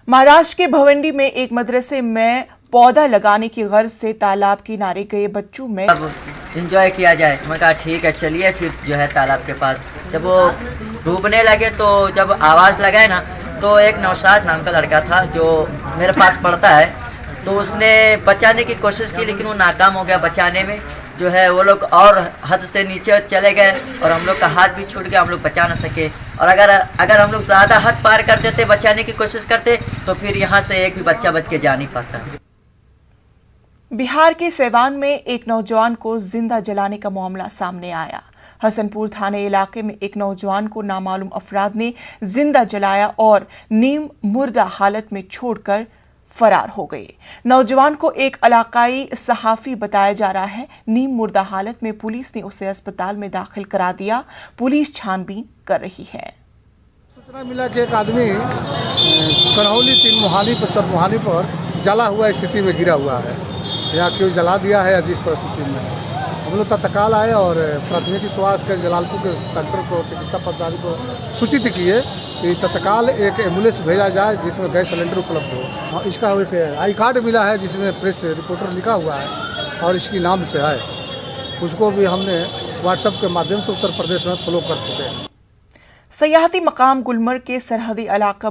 महाराष्ट्र के भिवंडी में एक मदरसे में पौधा लगाने की गर्ज से तालाब किनारे गए बच्चों में अब एंजॉय किया जाए। मैं कहा ठीक है चलिए फिर जो है तालाब के पास जब वो डूबने लगे तो जब आवाज़ लगाए ना तो एक नौशाद नाम का लड़का था जो मेरे पास पढ़ता है, तो उसने बचाने की कोशिश की लेकिन वो नाकाम हो गया बचाने में। जो है वो लोग और हद से नीचे चले गए और हम लोग का हाथ भी छूट गया, हम लोग बचा ना सके। और अगर हम लोग ज़्यादा हद पार कर देते, बचाने की कोशिश करते तो फिर यहाँ से एक भी बच्चा बच के जा नहीं पाता। बिहार के सिवान में एक नौजवान को जिंदा जलाने का मामला सामने आया। हसनपुर थाने इलाके में एक नौजवान को नामालूम अफराद ने जिंदा जलाया और नीम मुर्दा हालत में छोड़कर फरार हो गए। नौजवान को एक इलाकाई सहाफी बताया जा रहा है। नीम मुर्दा हालत में पुलिस ने उसे अस्पताल में दाखिल करा दिया। पुलिस छानबीन कर रही है। सूचना मिला कि एक आदमी करौली 3 मुहानी पर चौमुहानी पर जला हुआ स्थिति में गिरा हुआ है, या क्यों जला दिया है जिस परिस्थिति में हम लोग तत्काल आए और प्राथमिक स्वास्थ्य के जलालपुर के डॉक्टर को, चिकित्सा पदाधिकारी को सूचित किए कि तत्काल एक एम्बुलेंस भेजा जाए जिसमें गैस सिलेंडर उपलब्ध हो। इसका एक आई कार्ड मिला है जिसमें प्रेस रिपोर्टर लिखा हुआ है और इसकी नाम से है, उसको भी हमने व्हाट्सएप के माध्यम से उत्तर प्रदेश में फॉलो कर चुके हैं। सयाहती मकाम गुलमर्ग के सरहदी इलाका